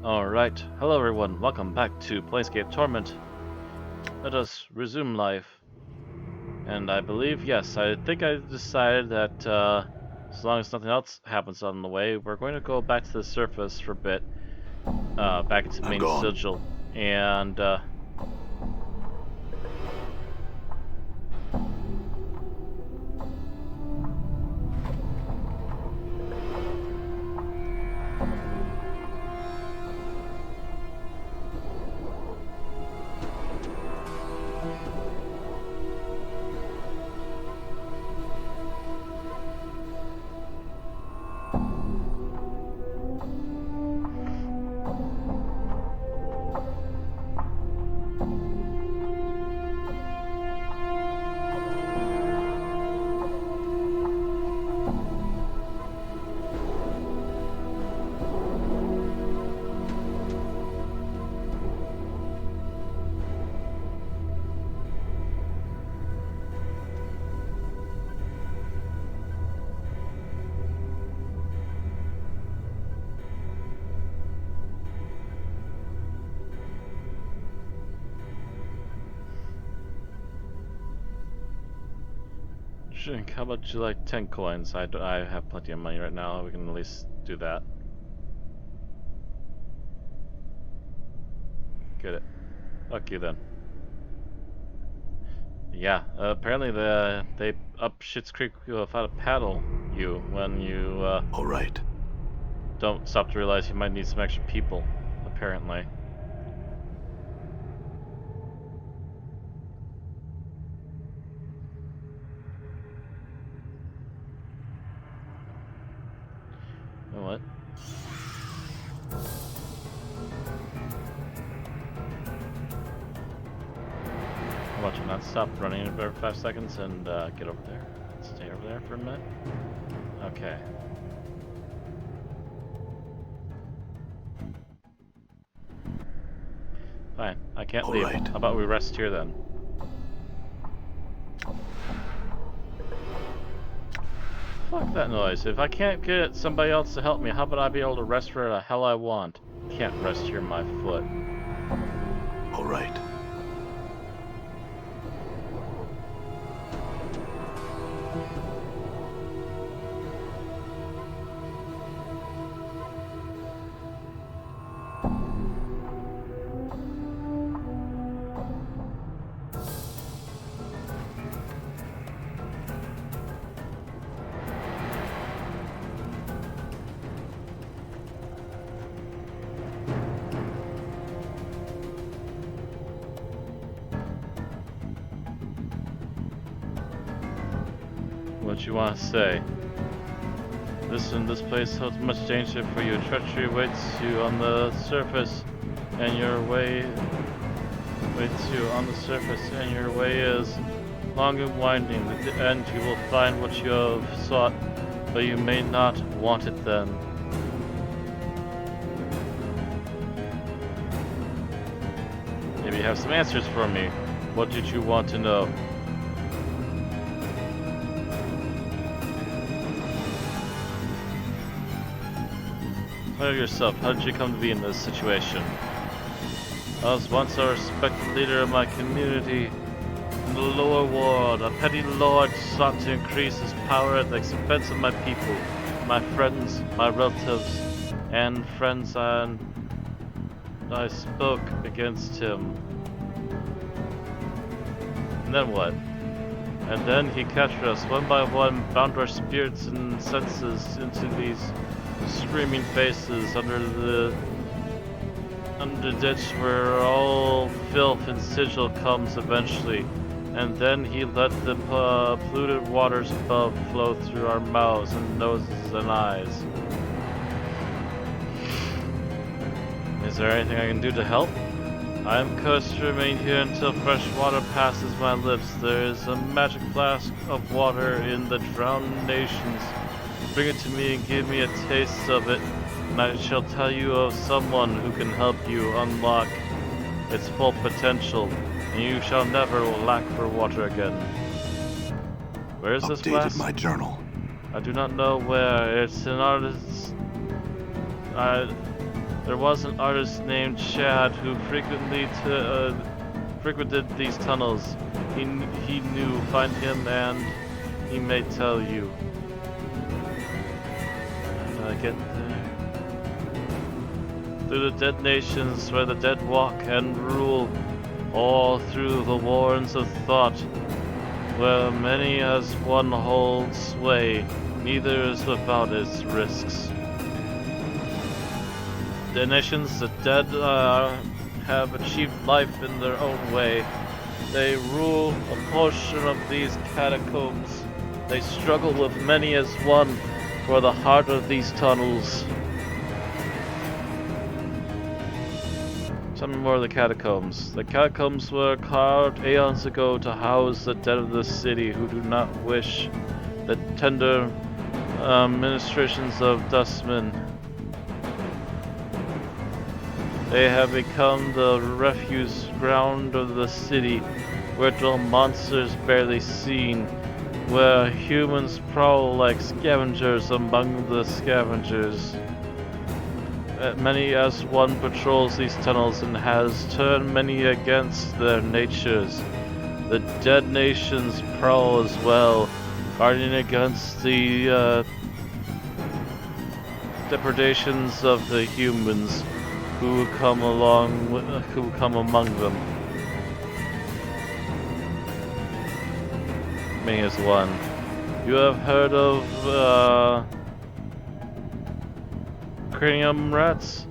Alright, hello everyone, welcome back to Planescape Torment. Let us resume life. And I believe, yes, I think I decided that as long as nothing else happens on the way, we're going to go back to the surface for a bit, back into I'm main gone. sigil, and how about you like 10 coins? I have plenty of money right now, we can at least do that. Get it. Fuck you then. Yeah, apparently they up Schitt's Creek without a paddle you when you All right. don't stop to realize you might need some extra people, apparently. You know what? How about you not stop running every 5 seconds and get over there? Stay over there for a minute? Okay. Fine, I can't All leave. right. How about we rest here then? Fuck that noise. If I can't get somebody else to help me, how about I be able to rest where the hell I want? Can't rest here my foot. All right. What you want to say? Listen, this place holds much danger for you. Treachery waits you on the surface, and your way waits you on the surface, and your way is long and winding. At the end, you will find what you have sought, but you may not want it then. Maybe you have some answers for me. What did you want to know? Tell yourself, how did you come to be in this situation? I was once a respected leader of my community. In the lower world, a petty lord sought to increase his power at the expense of my people, my friends, my relatives, and friends, and I spoke against him. And then what? And then he captured us one by one, bound our spirits and senses into these screaming faces under the ditch where all filth and sigil comes eventually. And then he let the polluted waters above flow through our mouths and noses and eyes. Is there anything I can do to help? I am cursed to remain here until fresh water passes my lips. There is a magic flask of water in the drowned nations. Bring it to me and give me a taste of it, and I shall tell you of someone who can help you unlock its full potential, and you shall never lack for water again. Where is this flask? Updated my journal. I do not know where. It's an artist's... There was an artist named Chad who frequently frequented these tunnels. He knew. Find him and he may tell you. How do I get there? Through the dead nations where the dead walk and rule, all through the warrens of thought, where many as one holds sway, neither is without its risks. The nations, the dead, have achieved life in their own way. They rule a portion of these catacombs. They struggle with many as one for the heart of these tunnels. Tell me more of the catacombs. The catacombs were carved aeons ago to house the dead of the city who do not wish the tender ministrations of dustmen. They have become the refuse ground of the city, where dwell monsters barely seen, where humans prowl like scavengers among the scavengers. Many as one patrols these tunnels and has turned many against their natures. The dead nations prowl as well, guarding against the depredations of the humans who come among them. Many as one. You have heard of cranium rats?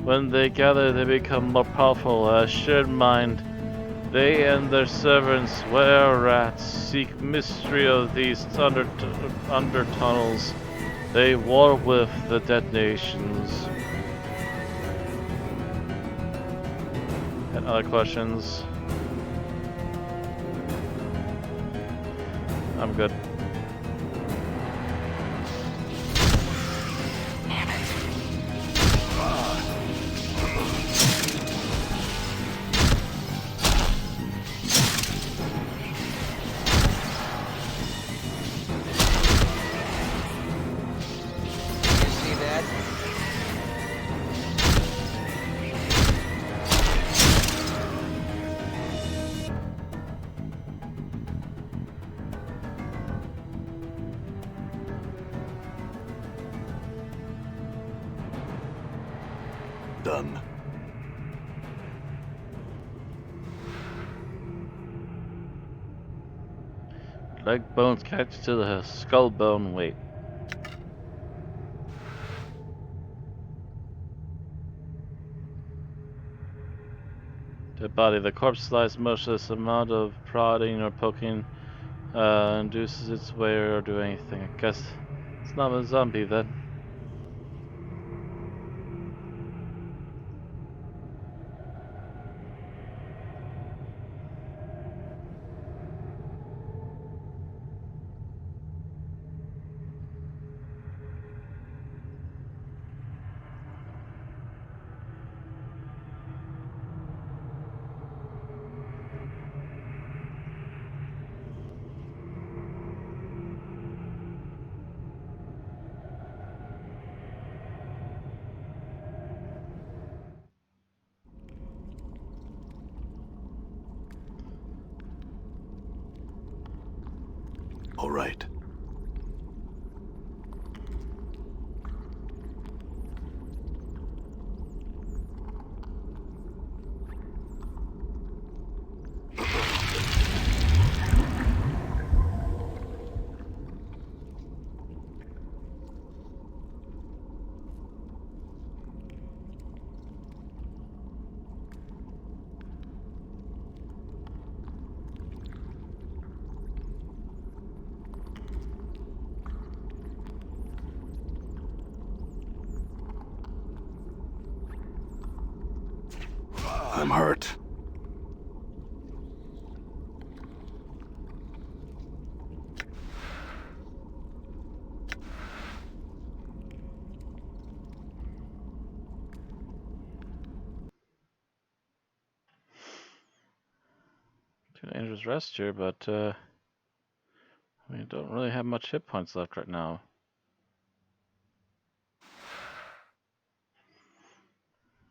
When they gather, they become more powerful. A shared mind. They and their servants, were rats, seek mystery of these under tunnels. They war with the dead nations. And other questions? I'm good. Done. Leg bones connected to the skull bone. Wait. Dead body. The corpse lies motionless. Amount of prodding or poking induces its way or do anything. I guess it's not a zombie then. All right. I'm hurt. Too dangerous rest here, but we don't really have much hit points left right now.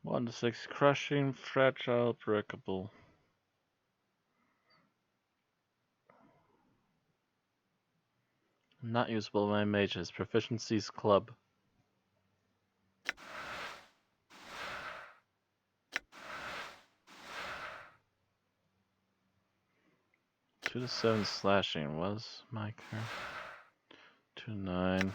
1 to 6, crushing, fragile, breakable. Not usable by mages. Proficiencies club. 2 to 7 slashing was my current. 2 to 9.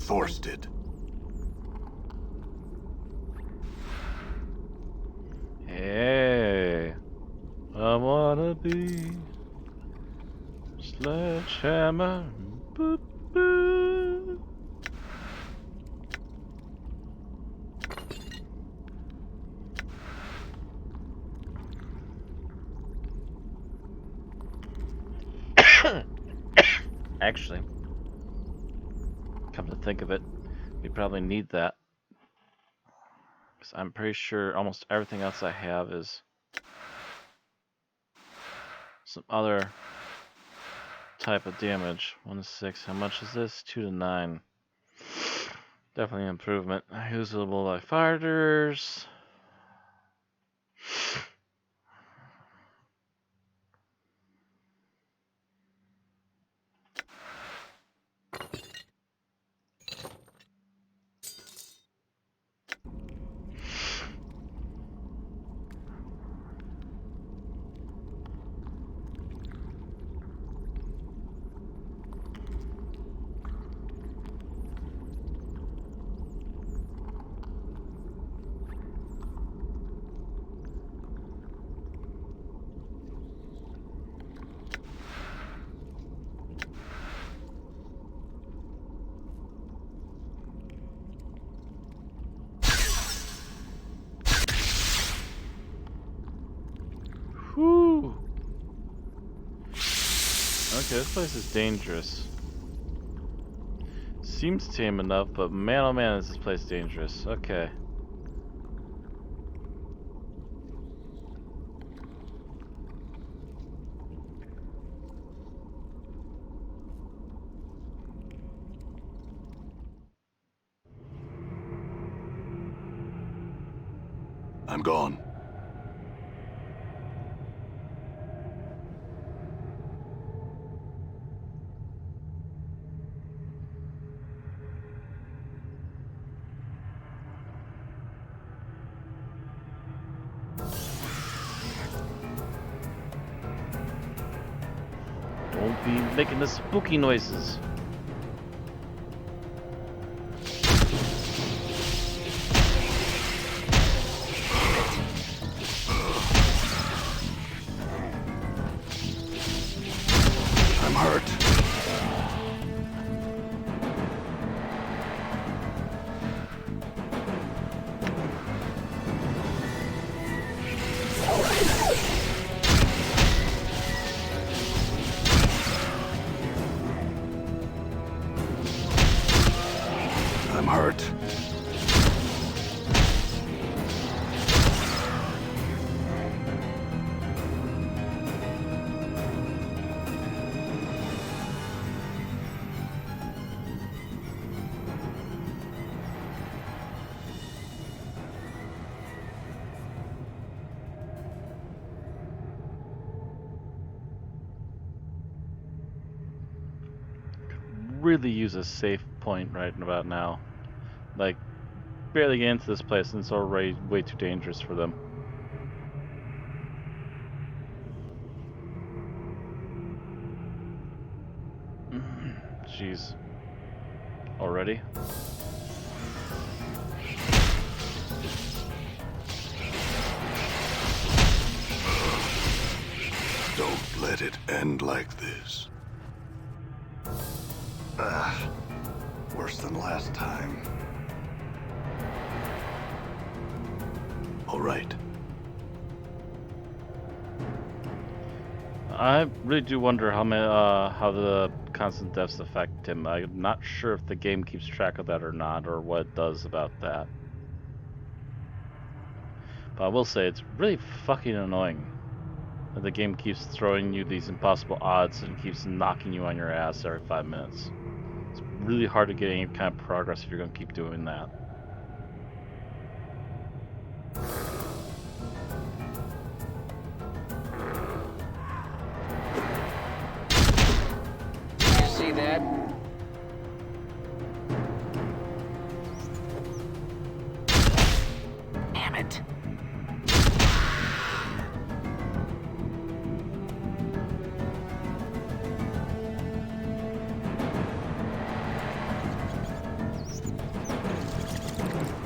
Thorsted. Hey, I wanna be sledgehammer. Boop, boop. Actually, come to think of it, we probably need that. Because I'm pretty sure almost everything else I have is some other type of damage. 1 to 6. How much is this? 2 to 9. Definitely an improvement. Usable by fighters. Whew. Okay, this place is dangerous. Seems tame enough, but man oh man is this place dangerous. Okay. I'm gone. Don't be making the spooky noises. I'm hurt. I'm hurt. Really use a safe point right about now. Like, barely get into this place and it's already way too dangerous for them. Jeez. Already? Don't let it end like this. Worse than last time. All right. I really do wonder how the constant deaths affect him. I'm not sure if the game keeps track of that or not, or what it does about that. But I will say it's really fucking annoying that the game keeps throwing you these impossible odds and keeps knocking you on your ass every 5 minutes. It's really hard to get any kind of progress if you're going to keep doing that. You see that? Damn it.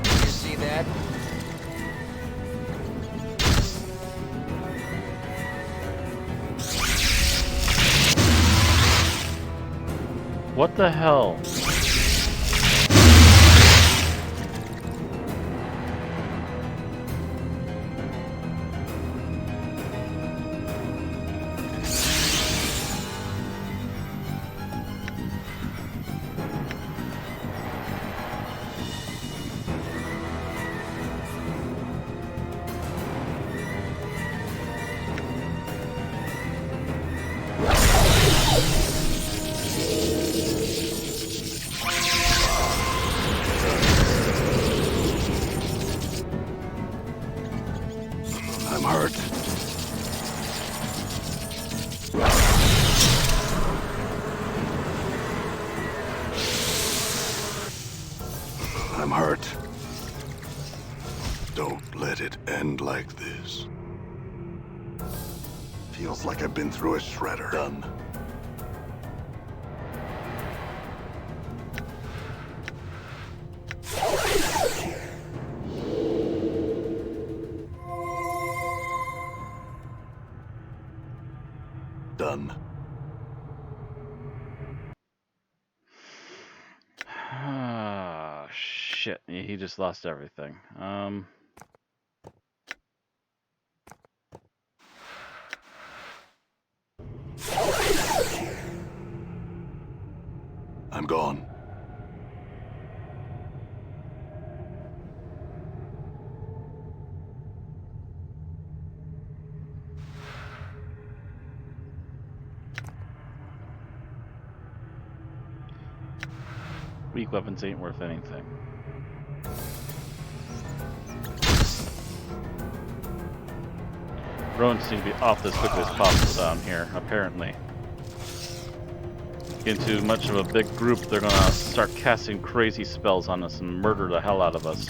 You see that? What the hell? I'm hurt. I'm hurt. Don't let it end like this. Feels like I've been through a shredder. Done. Done. Ah, shit. He just lost everything. I'm gone. Weak weapons ain't worth anything. Drones seem to be off as quickly as possible down here, apparently. Get too much of a big group, they're gonna start casting crazy spells on us and murder the hell out of us.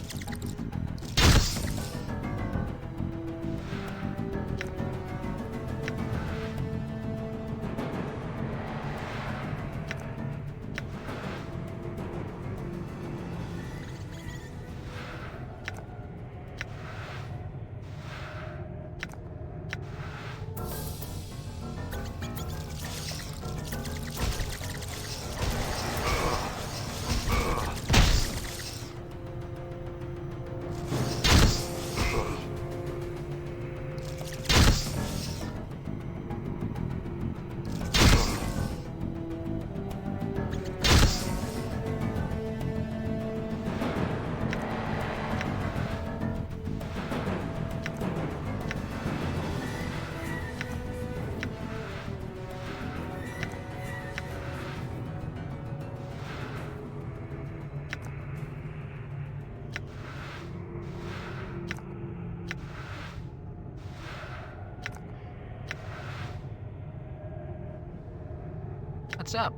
What's up?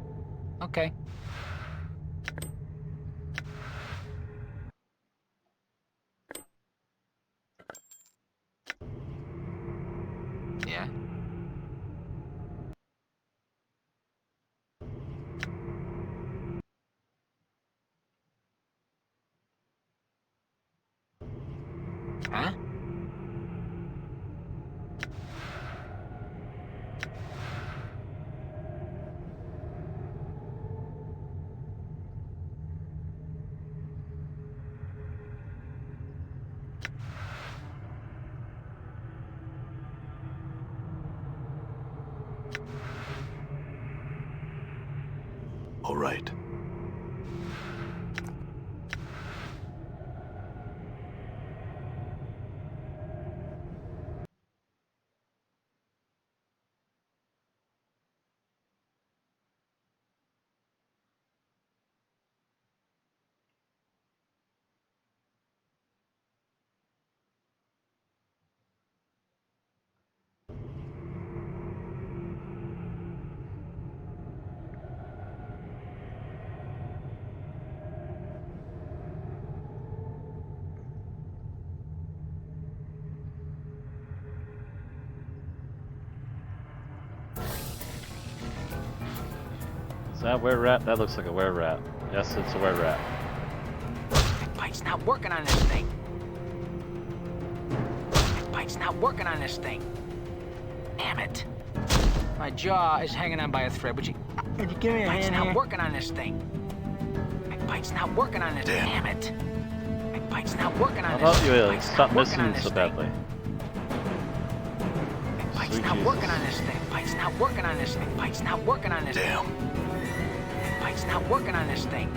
Okay. Yeah. Huh? that a were-rat? That looks like a were-rat. Yes, it's a were-rat. My bike's not working on this thing. My bike's not working on this thing. Damn it. My jaw is hanging on by a thread. Would you give me a hand here? My bike's not working on this thing. My bike's not working on this. Damn it. My bike's not working on this. How about you stop missing so badly? My bike's not working on this thing. Bike's not working on this thing. Bike's not working on this thing. Damn. My bike's not working on this thing.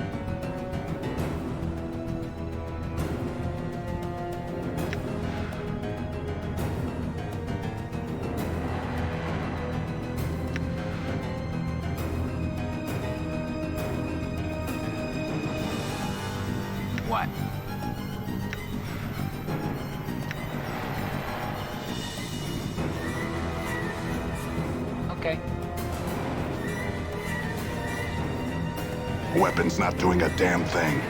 What? Okay. Weapon's not doing a damn thing.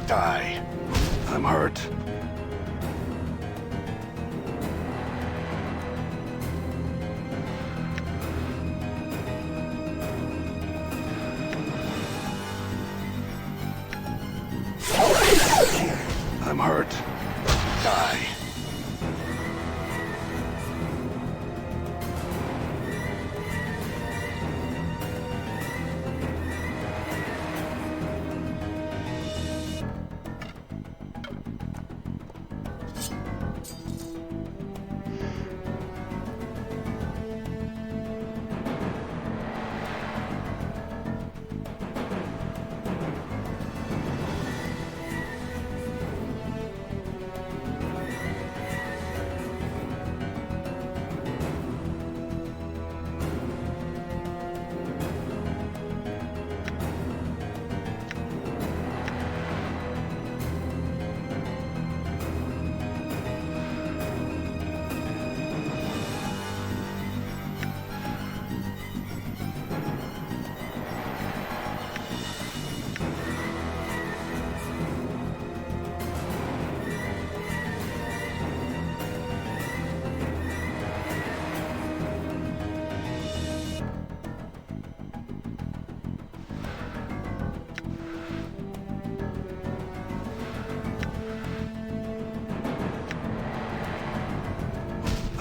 Die. I'm hurt. I'm hurt. Die.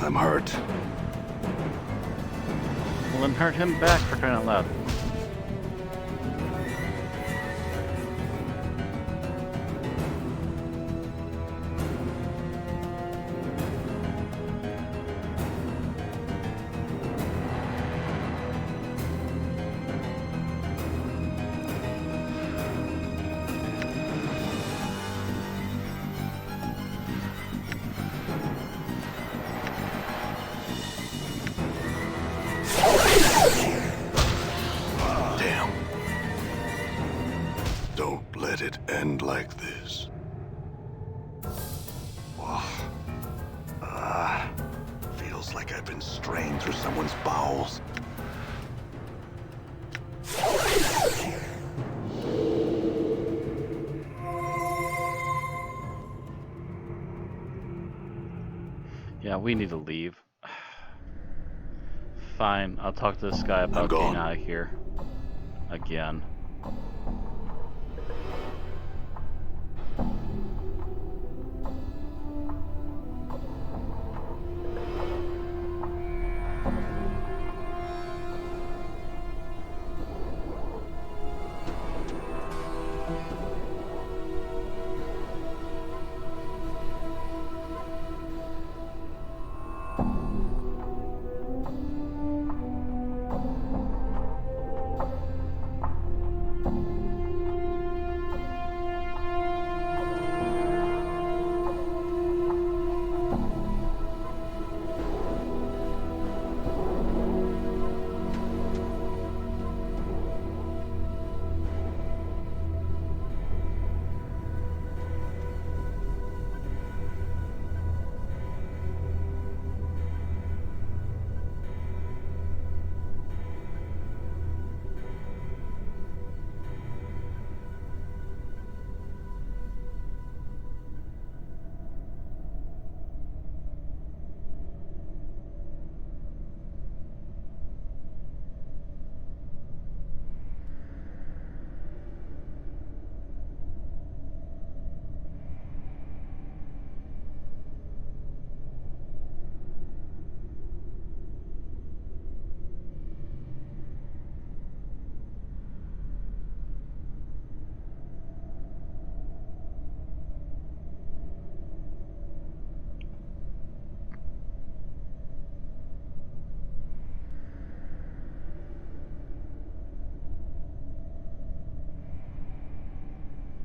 I'm hurt. Well, then hurt him back for crying out loud. Damn. Don't let it end like this. Feels like I've been strained through someone's bowels. Yeah, we need to leave. Fine, I'll talk to this guy about getting out of here. Again.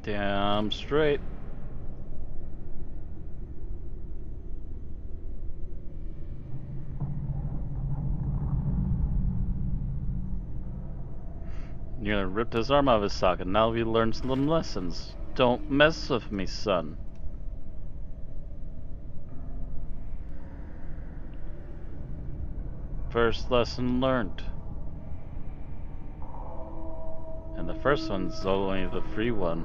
Damn straight. Nearly ripped his arm out of his socket. Now we learned some lessons. Don't mess with me, son. First lesson learned. And the first one's only the free one.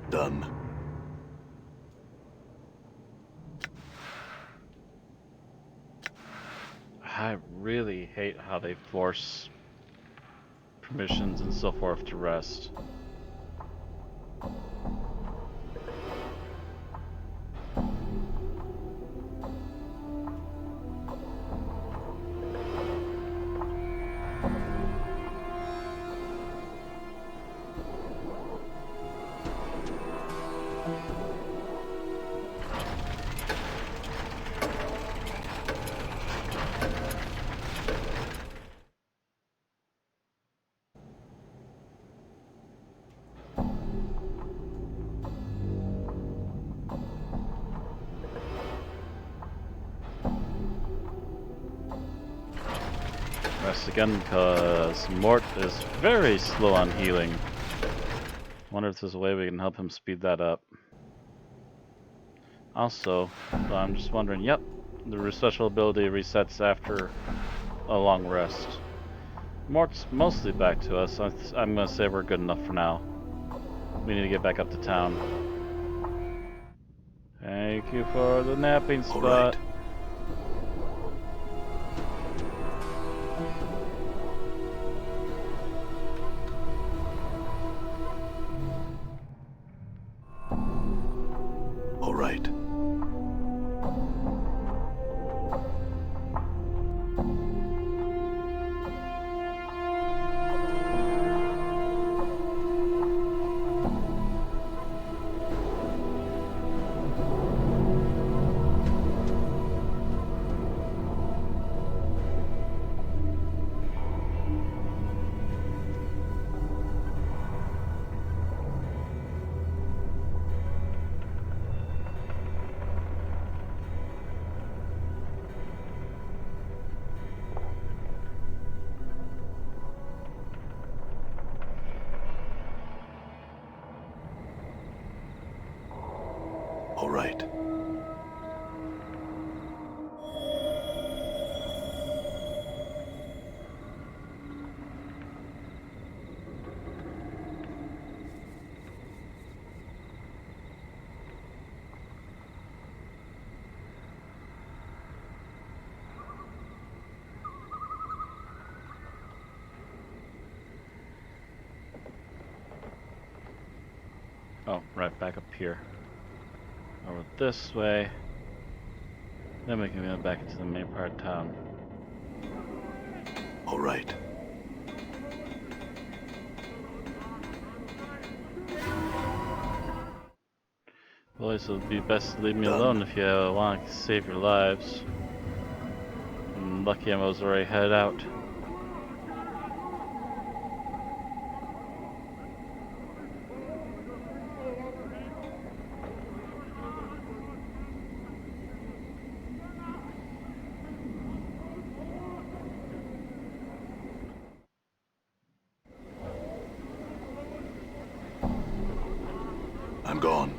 Done. I really hate how they force permissions and so forth to rest. Rest again, because Mort is very slow on healing. Wonder if there's a way we can help him speed that up. Also, I'm just wondering, yep, the special ability resets after a long rest. Mort's mostly back to us, so I'm gonna say we're good enough for now. We need to get back up to town. Thank you for the napping spot. All right. All right. All right. Oh, right back up here. Over this way. Then we can go back into the main part of town. All right. Boys, it would be best to leave me Done. alone if you want to save your lives. I'm lucky I was already headed out. I'm gone.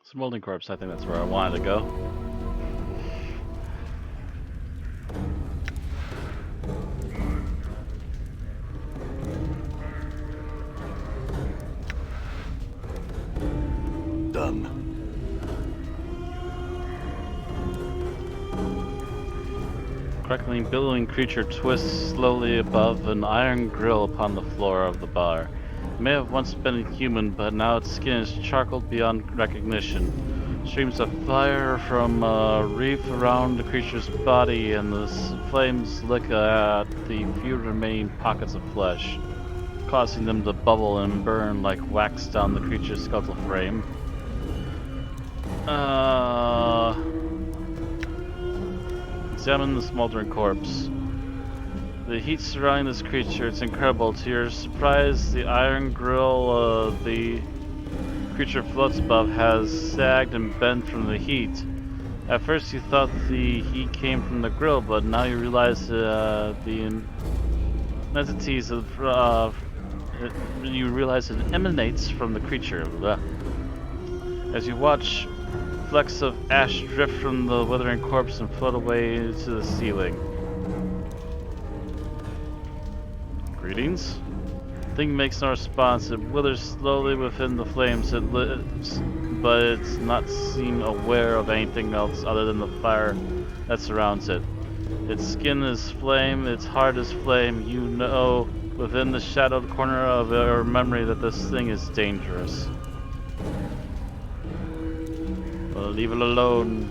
Smoldering Corpse, I think that's where I wanted to go. crackling, billowing creature twists slowly above an iron grill upon the floor of the bar. It may have once been human, but now its skin is charcoaled beyond recognition. Streams of fire from reef around the creature's body, and the flames lick at the few remaining pockets of flesh, causing them to bubble and burn like wax down the creature's skeletal frame. Examine the smoldering corpse. The heat surrounding this creature, it's incredible. To your surprise, the iron grill the creature floats above has sagged and bent from the heat. At first you thought the heat came from the grill, but now you realize the entities of you realize it emanates from the creature. Blah. As you watch, flecks of ash drift from the withering corpse and float away to the ceiling. Greetings? The thing makes no response. It withers slowly within the flames. It lives, but it's not seem aware of anything else other than the fire that surrounds it. Its skin is flame, its heart is flame. You know within the shadowed corner of your memory that this thing is dangerous. Well, leave it alone.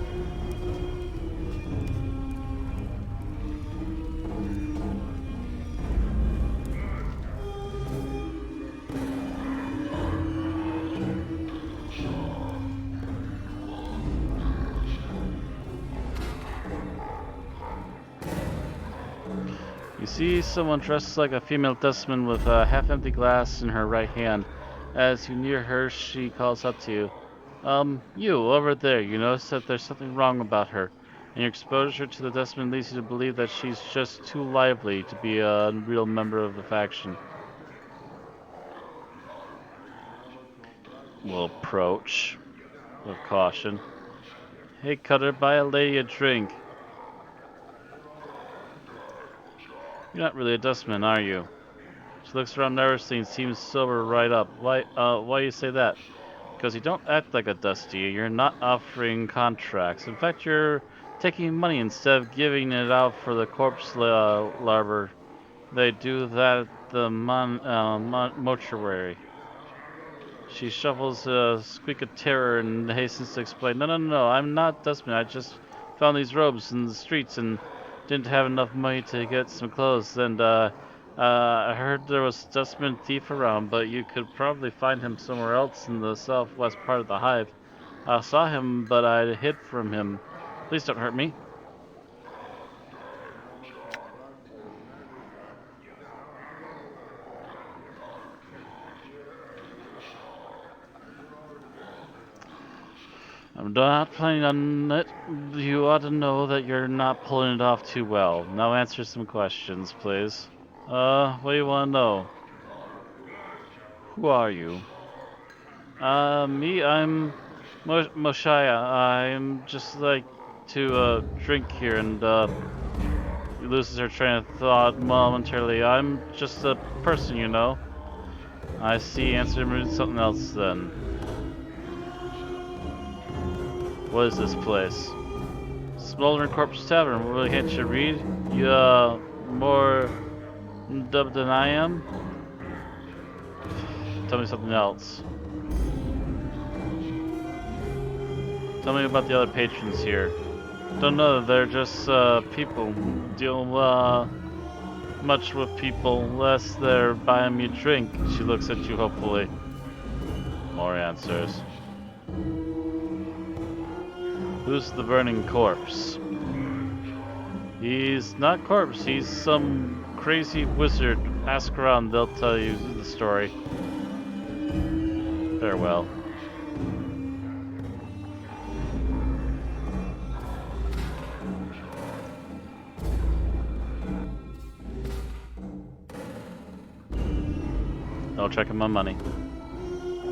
You see someone dressed like a female dustman with a half-empty glass in her right hand. As you near her, she calls up to you. You, over there, you notice that there's something wrong about her, and your exposure to the dustman leads you to believe that she's just too lively to be a real member of the faction. We'll approach with caution. Hey, Cutter, buy a lady a drink. You're not really a dustman, are you? She looks around nervously and seems sober right up. Why do you say that? Because you don't act like a dusty. You're not offering contracts. In fact, you're taking money instead of giving it out for the corpse larvae. They do that at the mortuary. She shuffles a squeak of terror and hastens to explain. No, I'm not dustman. I just found these robes in the streets and didn't have enough money to get some clothes. And I heard there was a dustman thief around, but you could probably find him somewhere else in the southwest part of the hive. I saw him, but I hid from him. Please don't hurt me. I'm not planning on it. You ought to know that you're not pulling it off too well. Now answer some questions, please. What do you want to know? Who are you? Me, I'm Moshaya. I'm just like to drink here, and loses her train of thought momentarily. I'm just a person, you know. I see. Answer something else then. What is this place? Smoldering Corpse Tavern. Really can't you read? You more dubbed than I am? Tell me something else. Tell me about the other patrons here. Don't know, they're just people. Deal much with people unless they're buying me a drink. She looks at you hopefully. More answers. Who's the burning corpse? He's not corpse, he's some crazy wizard. Ask around, they'll tell you the story. Farewell. I'll check in my money.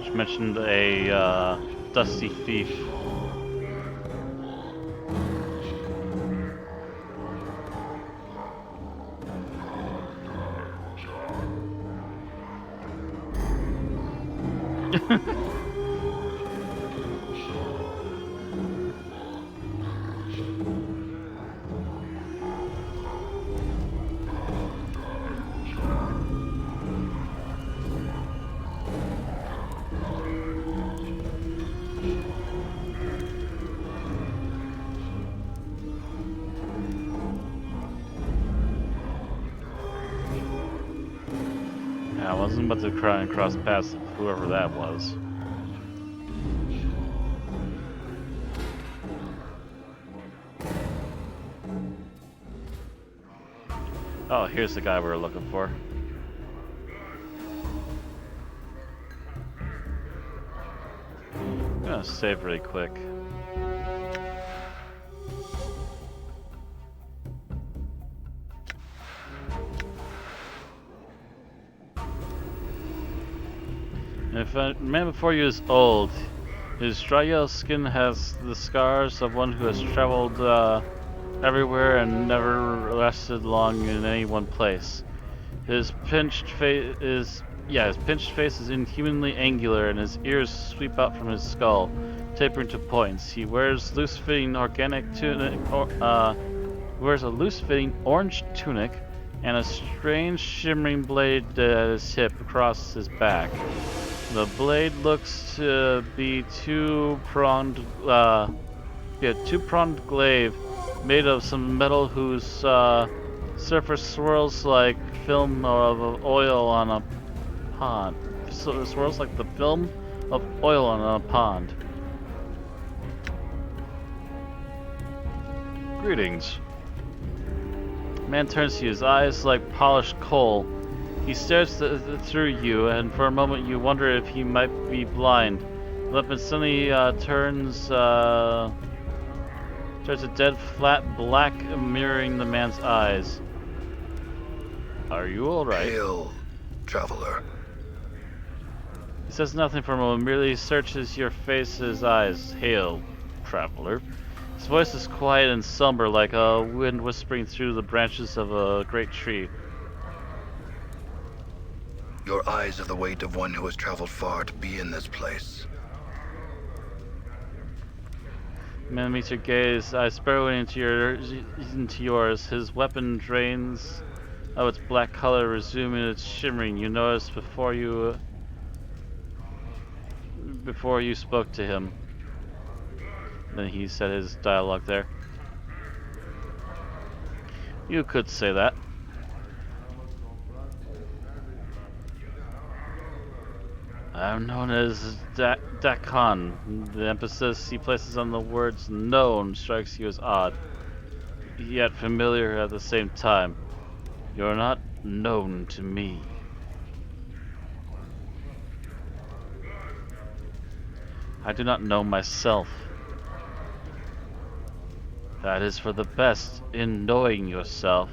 She mentioned a dusty thief. I wasn't about to try and cross paths with whoever that was. Oh, here's the guy we were looking for. I'm gonna save really quick. If a man before you is old, his dry yellow skin has the scars of one who has traveled everywhere and never rested long in any one place. His pinched face is inhumanly angular, and his ears sweep out from his skull, tapering to points. He wears loose-fitting organic tunic, wears a loose-fitting orange tunic, and a strange shimmering blade at his hip across his back. The blade looks to be two-pronged glaive made of some metal whose surface swirls like film of oil on a pond. So it swirls like the film of oil on a pond. Greetings. Man turns to you, his eyes like polished coal. He stares through you, and for a moment you wonder if he might be blind. But suddenly turns a dead flat black, mirroring the man's eyes. Are you alright? Hail, traveler. He says nothing for a moment, merely searches your face's eyes. Hail, traveler. His voice is quiet and somber, like a wind whispering through the branches of a great tree. Your eyes have the weight of one who has traveled far to be in this place. Man meets your gaze, eyes burrowing into yours. His weapon drains of its black color, resuming its shimmering. You noticed before you spoke to him. Then he said his dialogue there. You could say that. I'm known as Dakon. The emphasis he places on the words known strikes you as odd, yet familiar at the same time. You're not known to me. I do not know myself. That is for the best. In knowing yourself,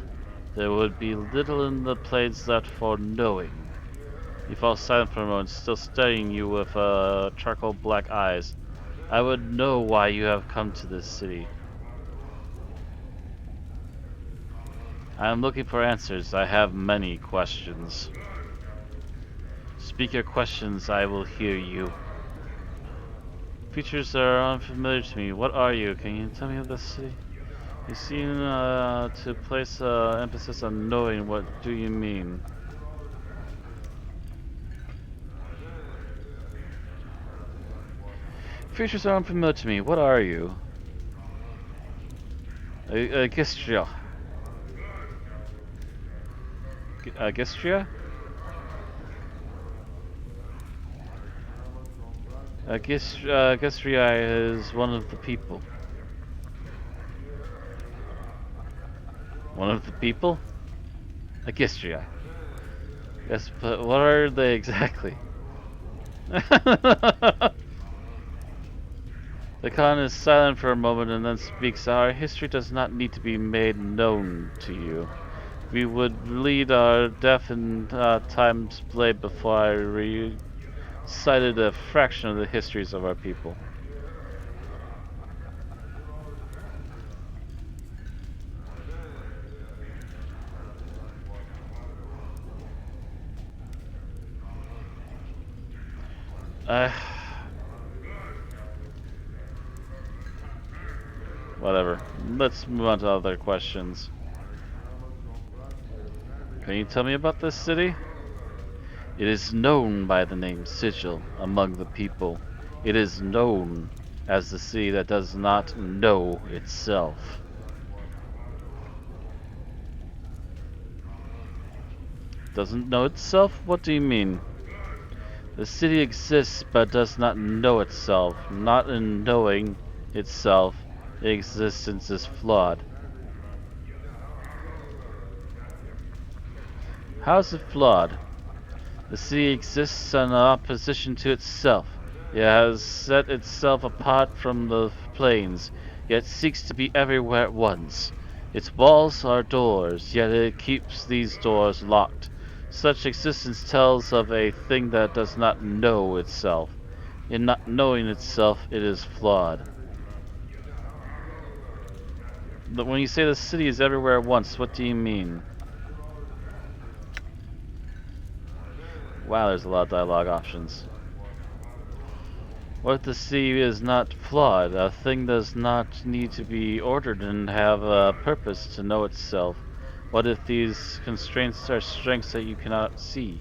there would be little in the plains left for knowing. He falls silent for a moment, still studying you with charcoal black eyes. I would know why you have come to this city. I am looking for answers. I have many questions. Speak your questions, I will hear you. Features are unfamiliar to me. What are you? Can you tell me of this city? You seem to place emphasis on knowing. What do you mean? Features are unfamiliar to me. What are you? Gistria. Gistria? Gistria is one of the people. One of the people? Gistria. Yes, but what are they exactly? The Khan is silent for a moment and then speaks. Our history does not need to be made known to you. We would lead our death in time's blade before I recited a fraction of the histories of our people. Whatever. Let's move on to other questions. Can you tell me about this city? It is known by the name Sigil among the people. It is known as the city that does not know itself. Doesn't know itself? What do you mean? The city exists but does not know itself. Not in knowing itself, its existence is flawed. How is it flawed? The city exists in opposition to itself. It has set itself apart from the planes, yet seeks to be everywhere at once. Its walls are doors, yet it keeps these doors locked. Such existence tells of a thing that does not know itself. In not knowing itself, it is flawed. But when you say the city is everywhere at once, what do you mean? Wow, there's a lot of dialogue options. What the city is not flawed. A thing does not need to be ordered and have a purpose to know itself. What if these constraints are strengths that you cannot see?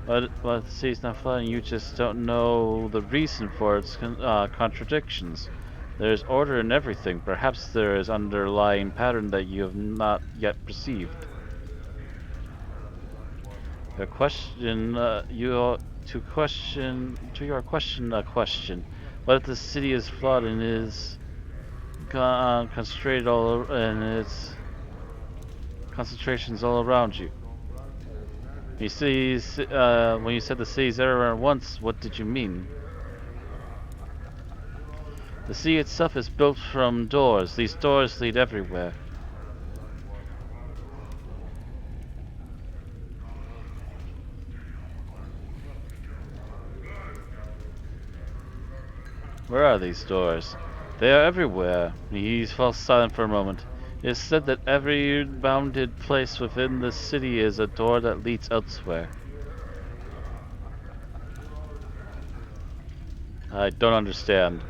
What if the city is not flawed and you just don't know the reason for its contradictions? There's order in everything. Perhaps there is underlying pattern that you have not yet perceived. A question, to your question a question. What if the city is flawed and is concentrated all and its concentrations all around you? When you said the city's everywhere at once, what did you mean? The city itself is built from doors. These doors lead everywhere. Where are these doors? They are everywhere. He falls silent for a moment. It is said that every bounded place within the city is a door that leads elsewhere. I don't understand.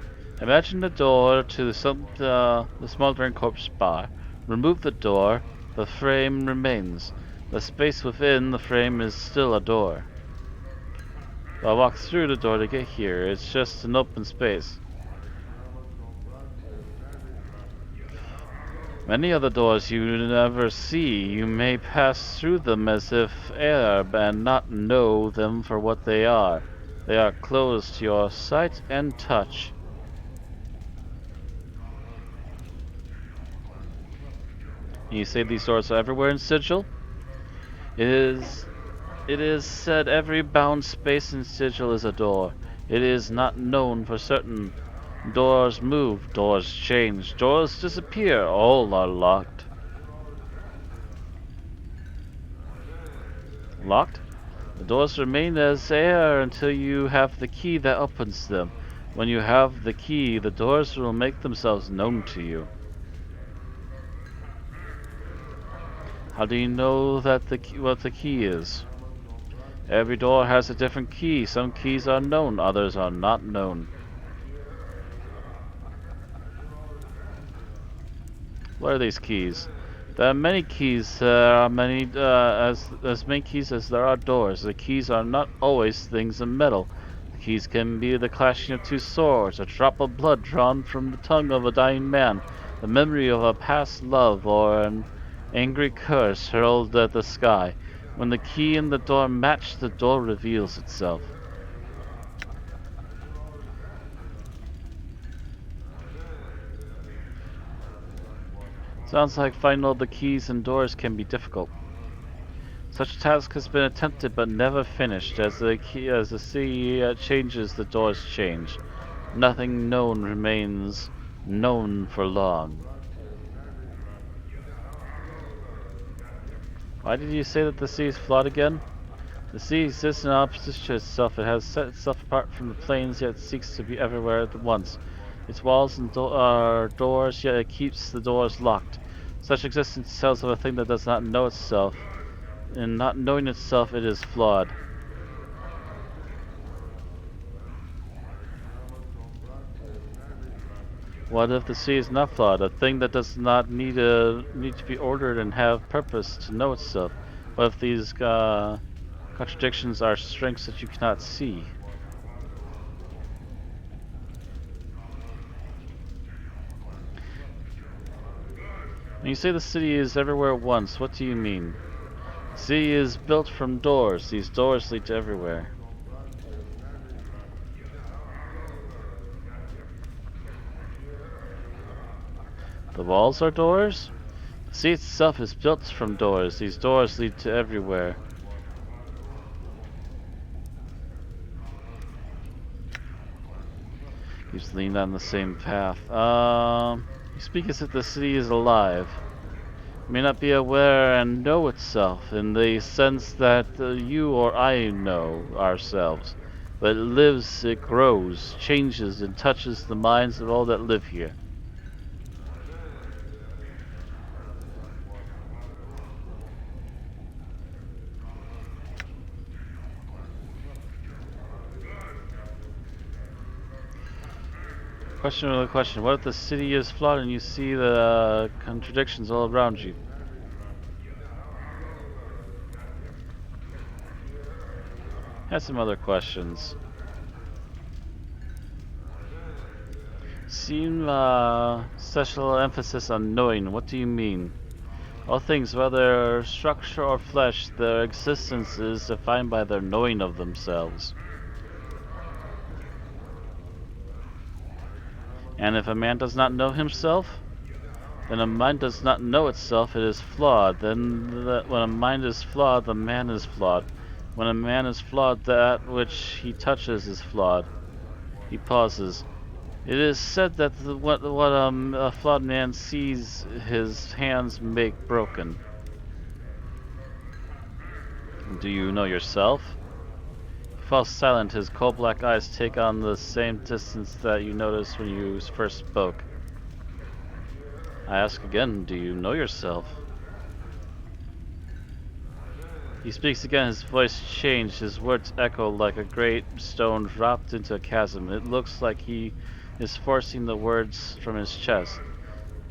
Imagine the door to the smoldering corpse bar. Remove the door, the frame remains. The space within the frame is still a door. I walked through the door to get here. It's just an open space. Many of the doors you never see. You may pass through them as if air and not know them for what they are. They are closed to your sight and touch. You say these doors are everywhere in Sigil? It is said every bound space in Sigil is a door. It is not known for certain. Doors move, doors change, doors disappear, all are locked. Locked? The doors remain as air until you have the key that opens them. When you have the key, the doors will make themselves known to you. How do you know that what the key is? Every door has a different key. Some keys are known, others are not known. What are these keys? There are many keys. There are as many keys as there are doors. The keys are not always things of metal. The keys can be the clashing of two swords, a drop of blood drawn from the tongue of a dying man, the memory of a past love, or an angry curse hurled at the sky. When the key and the door match, the door reveals itself. Sounds like finding all the keys and doors can be difficult. Such a task has been attempted but never finished. As the sea changes, the doors change. Nothing known remains known for long. Why did you say that the sea is flawed again? The sea exists in opposition to itself. It has set itself apart from the planes, yet seeks to be everywhere at once. Its walls and are doors, yet it keeps the doors locked. Such existence tells of a thing that does not know itself. In not knowing itself, it is flawed. What if the sea is not flawed? A thing that does not need to be ordered and have purpose to know itself. What if these contradictions are strengths that you cannot see? When you say the city is everywhere at once, what do you mean? The Sea is built from doors. These doors lead to everywhere. The walls are doors? The sea itself is built from doors. These doors lead to everywhere. Keeps leaned on the same path. You speak as if the city is alive. It may not be aware and know itself in the sense that you or I know ourselves. But it lives, it grows, changes, and touches the minds of all that live here. Question with a question. What if the city is flawed and you see the contradictions all around you? Has some other questions. Seem special emphasis on knowing. What do you mean? All things, whether structure or flesh, their existence is defined by their knowing of themselves. And if a man does not know himself, then a mind does not know itself, it is flawed. When a mind is flawed, the man is flawed. When a man is flawed, that which he touches is flawed. He pauses. It is said that what a flawed man sees, his hands make broken. Do you know yourself? He falls silent. His coal black eyes take on the same distance that you noticed when you first spoke. I ask again, do you know yourself? He speaks again, his voice changed, his words echo like a great stone dropped into a chasm. It looks like he is forcing the words from his chest.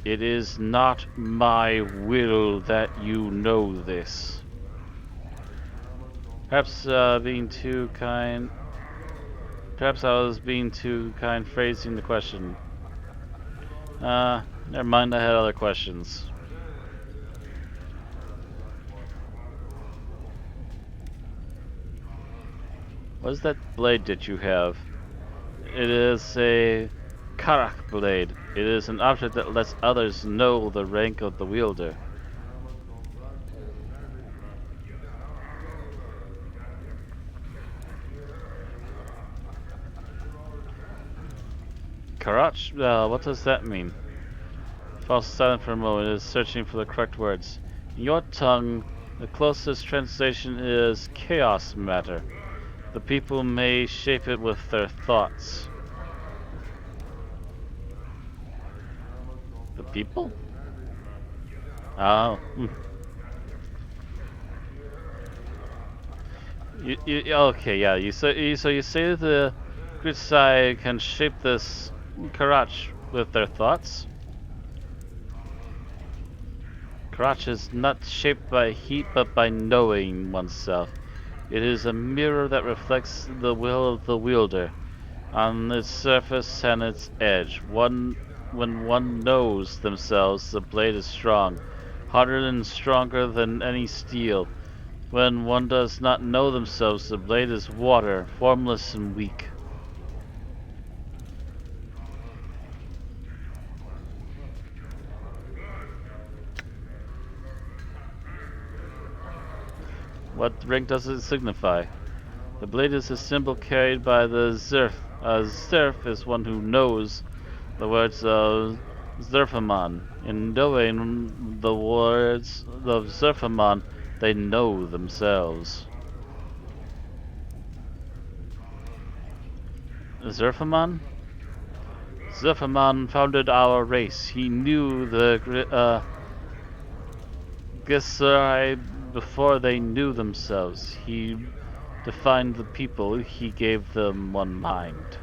It is not my will that you know this. Perhaps being too kind. Perhaps I was being too kind phrasing the question. Never mind, I had other questions. What is that blade that you have? It is a karak blade. It is an object that lets others know the rank of the wielder. Karach? What does that mean? Falls silent for a moment, is searching for the correct words. In your tongue, the closest translation is chaos matter. The people may shape it with their thoughts. The people? Oh. Okay, yeah. So you say the good side can shape this Karach with their thoughts? Karach is not shaped by heat but by knowing oneself. It is a mirror that reflects the will of the wielder on its surface and its edge. When one knows themselves, the blade is strong, harder and stronger than any steel. When one does not know themselves, the blade is water, formless and weak. What rank does it signify? The blade is a symbol carried by the Zerf. A Zerf is one who knows the words of Zerfaman. In knowing the words of Zerfaman, they know themselves. Zerfaman? Zerfaman founded our race. He knew the Githzerai before they knew themselves. He defined the people. He gave them one mind.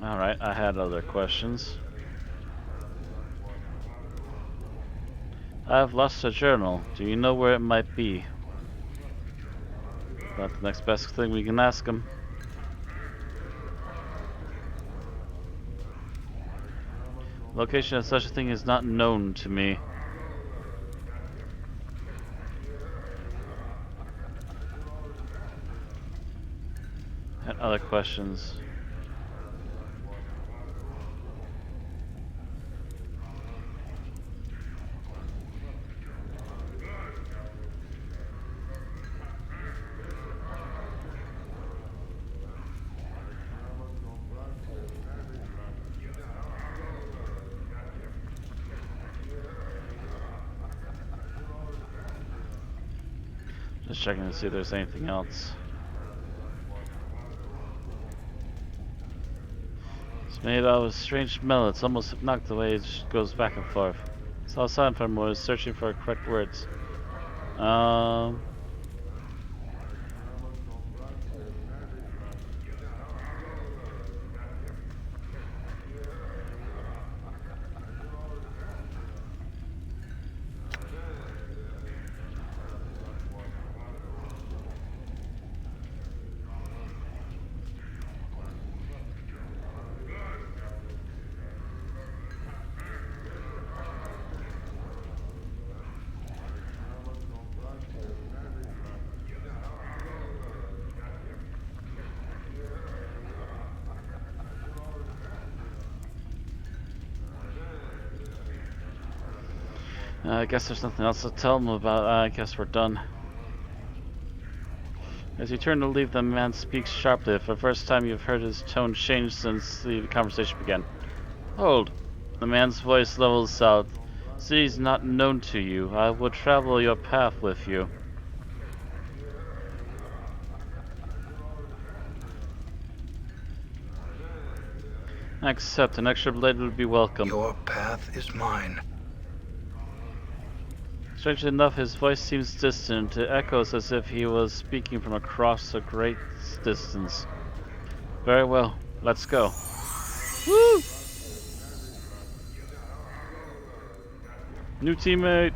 Alright, I had other questions. I've lost a journal. Do you know where it might be? That's the next best thing we can ask him. Location of such a thing is not known to me. And other questions. Just checking to see if there's anything else. It's made out of strange metal. It's almost hypnotic the way it just goes back and forth. Saw a sign from was searching for correct words. I guess there's nothing else to tell them about. I guess we're done. As you turn to leave, the man speaks sharply. For the first time, you've heard his tone change since the conversation began. Hold. The man's voice levels out. City's not known to you. I would travel your path with you. Accept. An extra blade would be welcome. Your path is mine. Strangely enough, his voice seems distant. It echoes as if he was speaking from across a great distance. Very well, let's go. Woo! New teammate.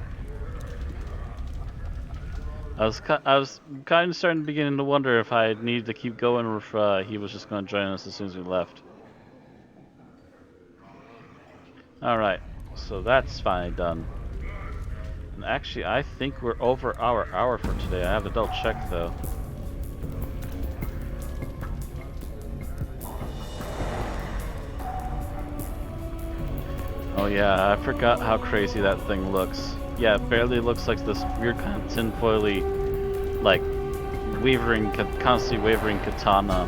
I was kind of starting to begin to wonder if I needed to keep going or if he was just going to join us as soon as we left. All right, so that's finally done. And actually, I think we're over our hour for today. I have to double check though. Oh yeah, I forgot how crazy that thing looks. Yeah, it barely looks like this weird kind of tinfoily, like, constantly wavering katana.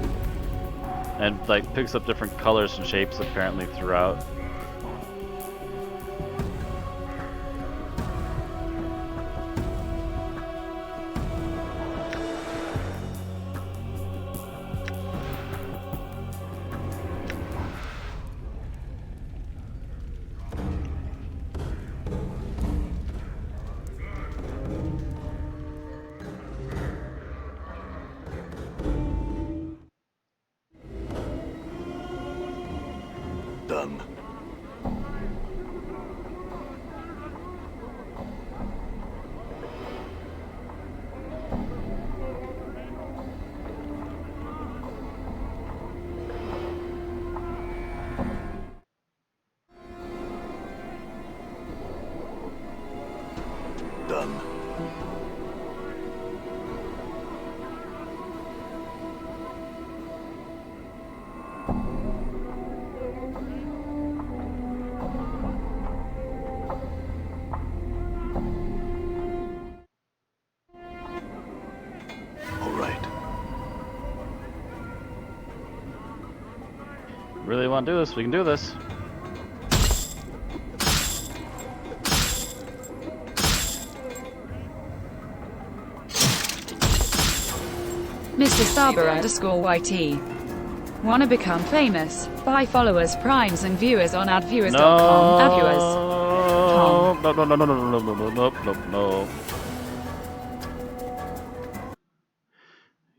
And like picks up different colors and shapes apparently throughout. Done. Done. All right. Really want to do this? We can do this. Mr. Starber_YT. Wanna become famous? Buy followers, primes, and viewers on adviewers.com. Adviewers. No.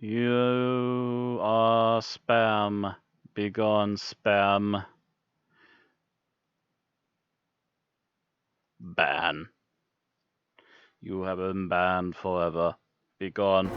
You are spam. Begone, spam. Ban. You have been banned forever. Begone.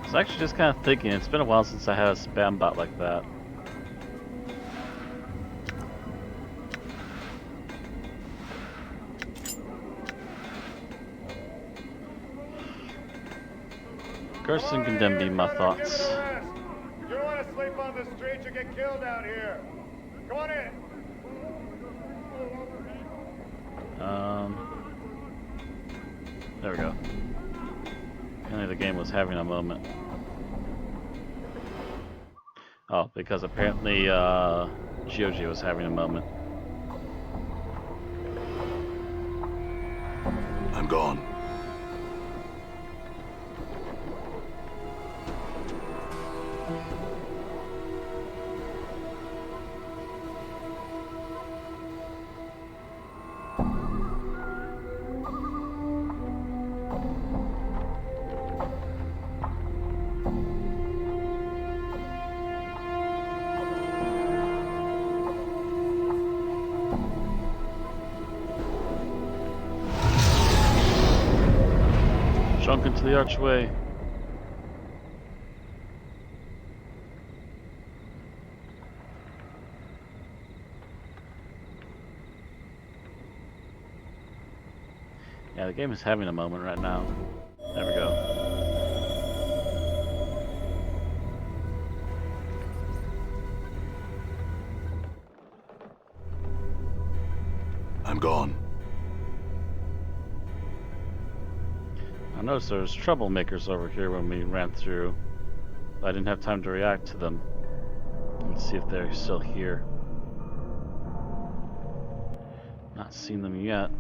was actually just kind of thinking, it's been a while since I had a spam bot like that. Cursing can then be my thoughts. You don't want to sleep on the streets, you get killed out here. Come on in. There we go. Apparently the game was having a moment. Oh, because apparently Gioji was having a moment. I'm gone. Shrunk into the archway. Yeah, the game is having a moment right now. There we go. I'm gone. I noticed there was troublemakers over here when we ran through. But I didn't have time to react to them. Let's see if they're still here. Not seen them yet.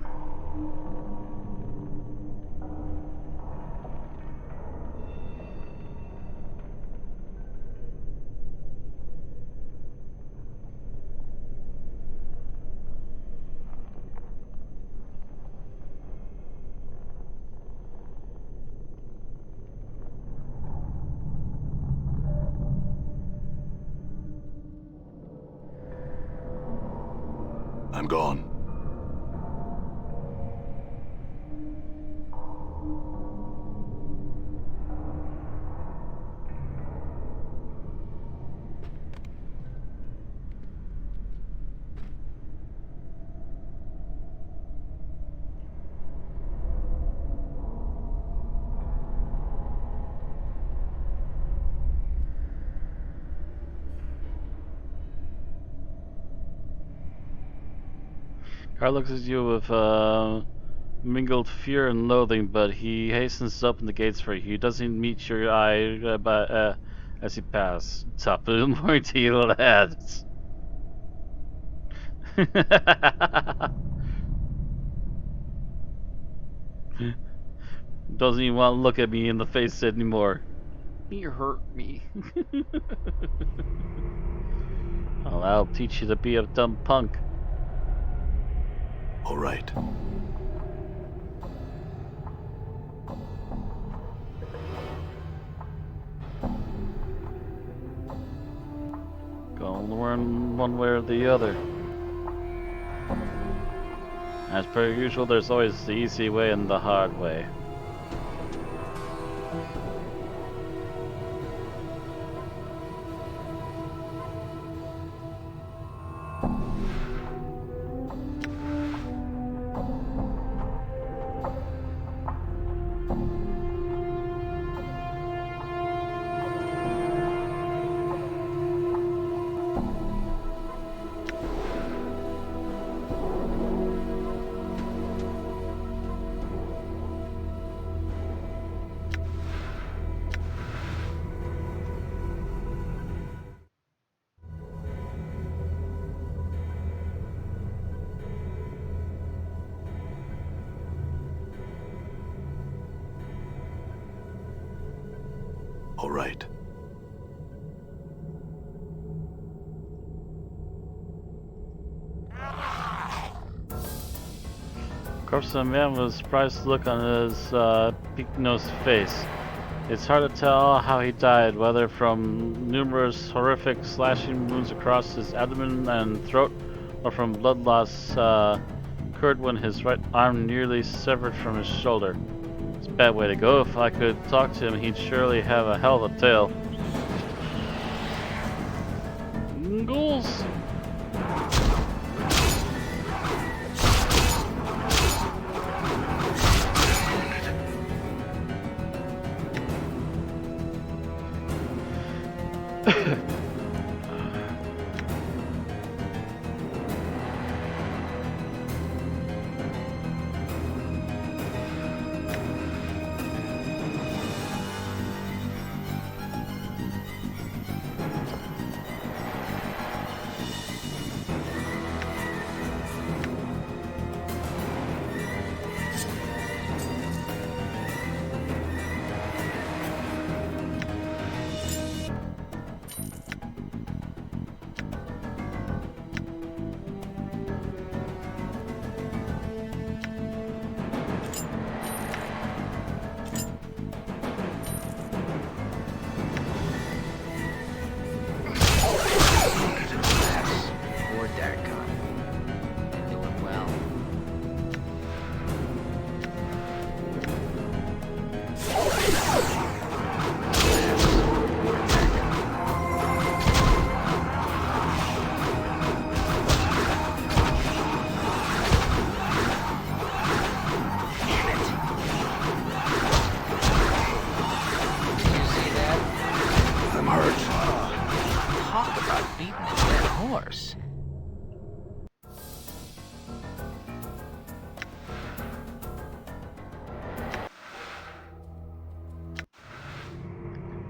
I'm gone. Car looks at you with mingled fear and loathing, but he hastens to open the gates for you. He doesn't meet your eye as he passes. Top of the morning to you, lads. Doesn't even want to look at me in the face anymore. You hurt me. Well, I'll teach you to be a dumb punk. All right. Gonna learn one way or the other. As per usual, there's always the easy way and the hard way. All right. Corpse of a man with a surprised look on his peak-nosed face. It's hard to tell how he died, whether from numerous horrific slashing wounds across his abdomen and throat, or from blood loss occurred when his right arm nearly severed from his shoulder. His bad way to go. If I could talk to him, he'd surely have a hell of a tale. Ghouls!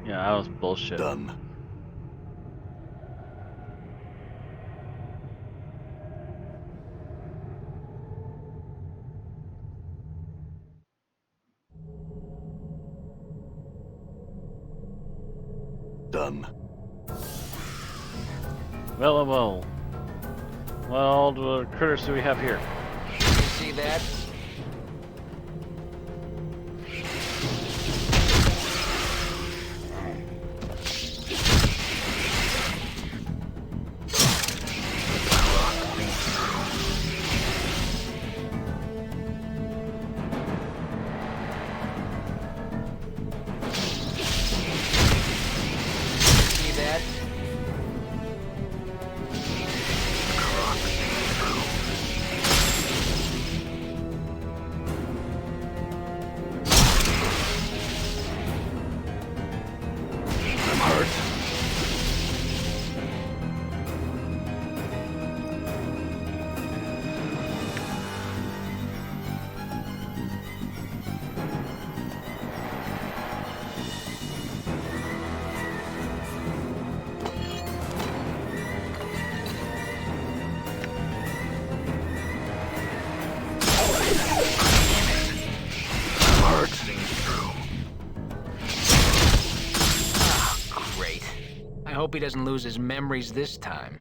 Yeah, that was bullshit. Done. Done. Well, well. Well, what critters do we have here? You see that? I hope he doesn't lose his memories this time.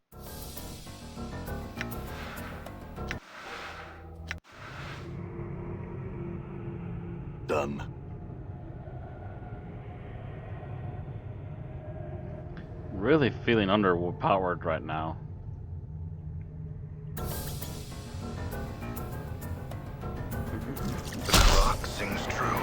Done. Really feeling underpowered right now. The clock sings true.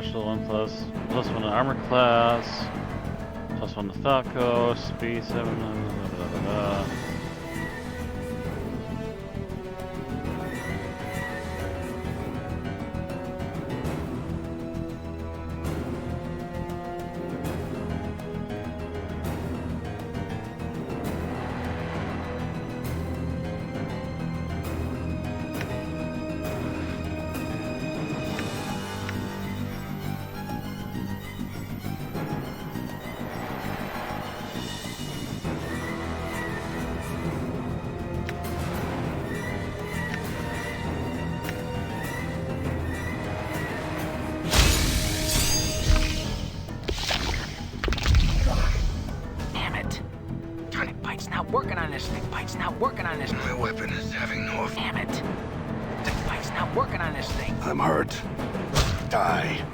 special 1 plus 1 armor class, +1 to Falco, speed 7. Blah, blah, blah. Working on this thing. Bite's not working on this. My weapon is having no effect. Damn it. Bite's not working on this thing. I'm hurt. Die.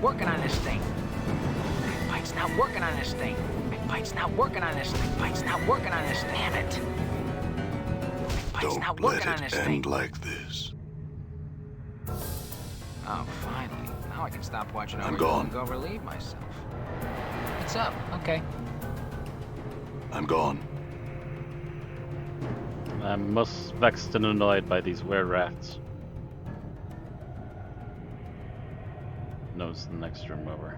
Working on this thing. Bite's not working on this thing. Bite's not working on this thing. Bite's not working on this thing. Bite's not working on this thing. Damn it. Bite's not working on this thing. Like this. Oh, finally. Now I can stop watching I'm over gone. and go relieve myself. What's up? Okay. I'm gone. I'm most vexed and annoyed by these were-rats. Knows the next room over.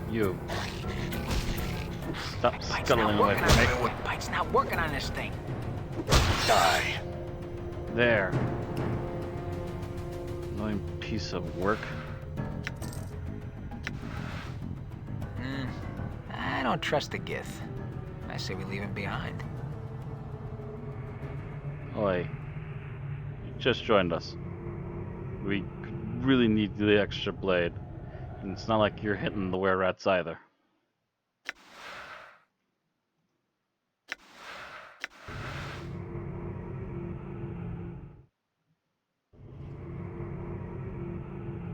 You. Stop scuttling away from me. Bite's not working on this thing. Die. There. Annoying piece of work. I don't trust the Gith. I say we leave him behind. Oi. You just joined us. We really need the extra blade. And it's not like you're hitting the were-rats either.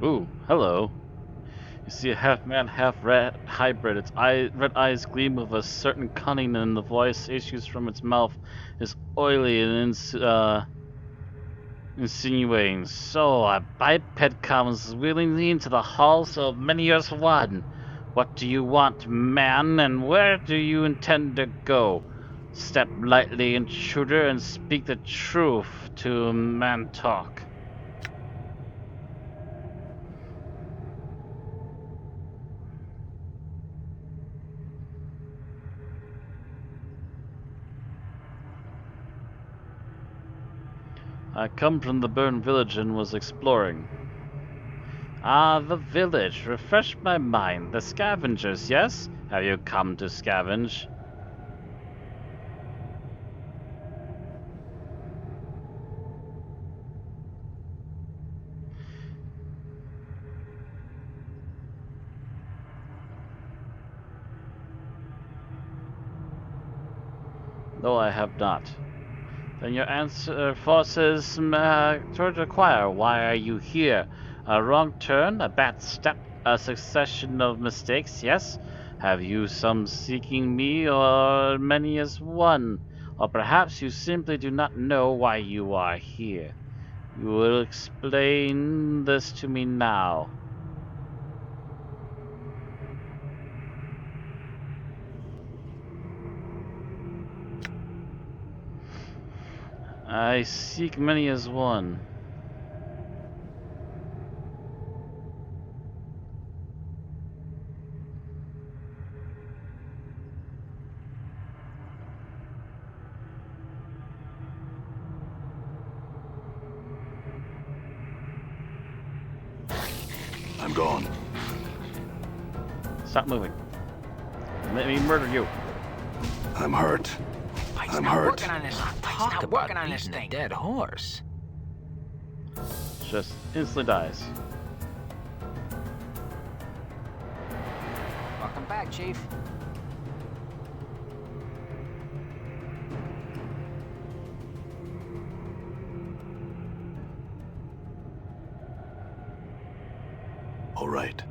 Ooh, hello. You see a half-man, half-rat hybrid. Its red eyes gleam with a certain cunning, and the voice issues from its mouth is oily and insinuating. So, a biped comes willingly into the halls of many years one. What do you want, man, and where do you intend to go? Step lightly, intruder, and speak the truth to man talk. I come from the burned village and was exploring. Ah, the village. Refresh my mind. The scavengers, yes? Have you come to scavenge? No, I have not. Then your answer forces toward acquire. Why are you here? A wrong turn, a bad step, a succession of mistakes, yes? Have you some seeking me, or many as one? Or perhaps you simply do not know why you are here. You will explain this to me now. I seek many as one. I'm gone. Stop moving. Let me murder you. I'm hurt. Pike's I'm not hurt. working on this. Talk about working on this thing. Dead horse. Just instantly dies. Welcome back, Chief. All right.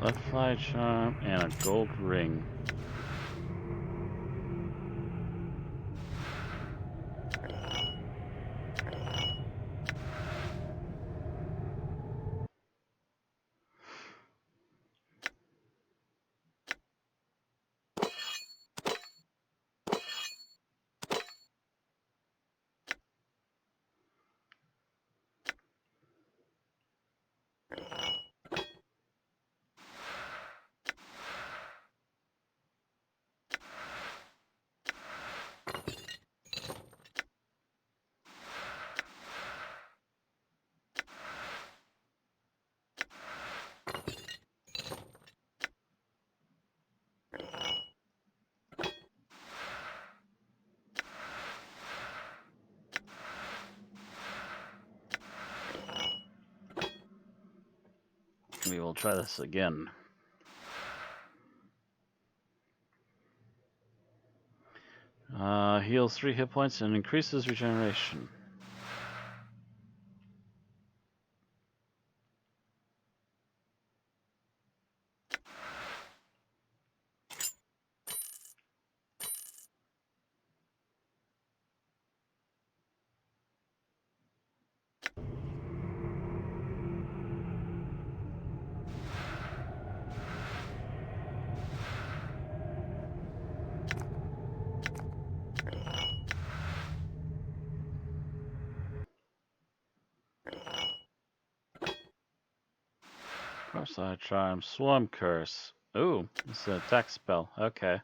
Let fly charm and a gold ring. We will try this again. Heals 3 hit points and increases regeneration. Cross-eye charm, swarm curse. Ooh, it's an attack spell. Okay.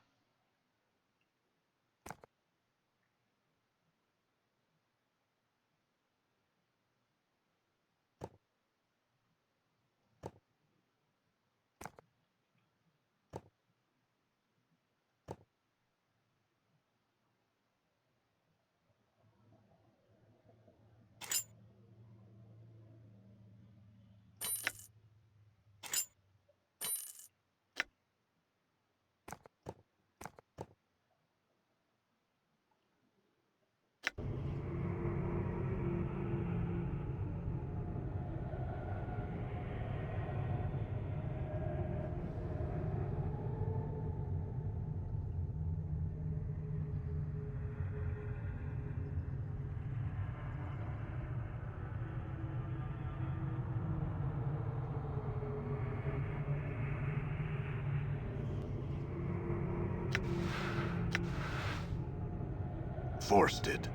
Forced it.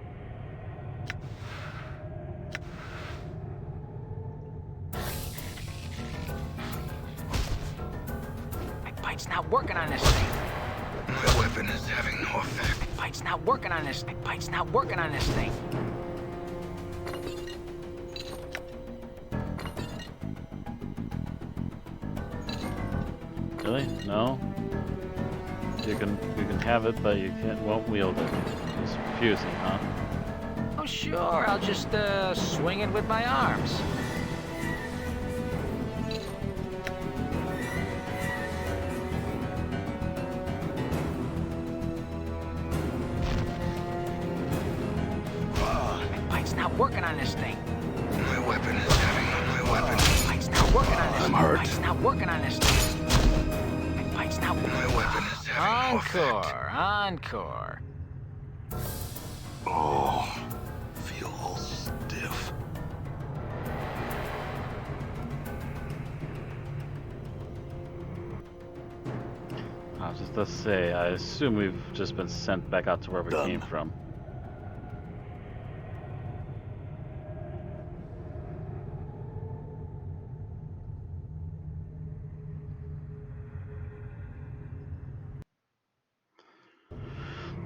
My bite's not working on this thing. My weapon is having no effect. My bite's not working on this. My bite's not working on this thing. Really? No? You can have it, but you won't wield it. It's confusing, huh? Oh, sure. I'll just swing it with my arms. working on this thing. My weapon is having my weapon. Mike's not working on this. I'm hurt. Mike's not working on this thing. Mike's not. My weapon is having no effect. Encore. Oh, feel all stiff. I was just to say, I assume we've just been sent back out to where we Done. came from.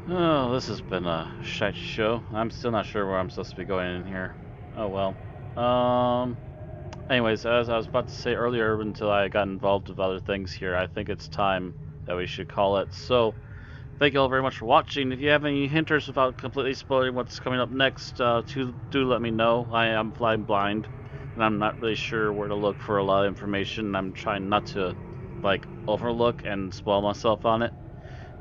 Oh, this has been a shite show. I'm still not sure where I'm supposed to be going in here. Oh well. Anyways, as I was about to say earlier, until I got involved with other things here, I think it's time that we should call it. So, thank you all very much for watching. If you have any hinters without completely spoiling what's coming up next, do let me know. I am flying blind, and I'm not really sure where to look for a lot of information. I'm trying not to, like, overlook and spoil myself on it.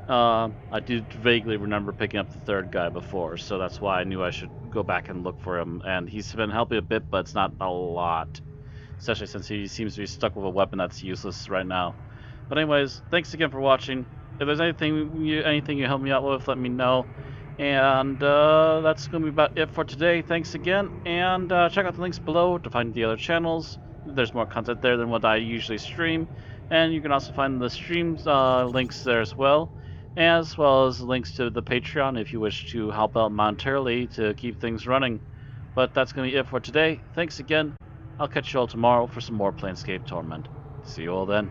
I do vaguely remember picking up the third guy before, so that's why I knew I should go back and look for him. And he's been helping a bit, but it's not a lot. Especially since he seems to be stuck with a weapon that's useless right now. But anyways, thanks again for watching. If there's anything you help me out with, let me know. And that's going to be about it for today. Thanks again, and check out the links below to find the other channels. There's more content there than what I usually stream. And you can also find the streams links there as well as links to the Patreon if you wish to help out monetarily to keep things running. But that's going to be it for today. Thanks again. I'll catch you all tomorrow for some more Planescape Torment. See you all then.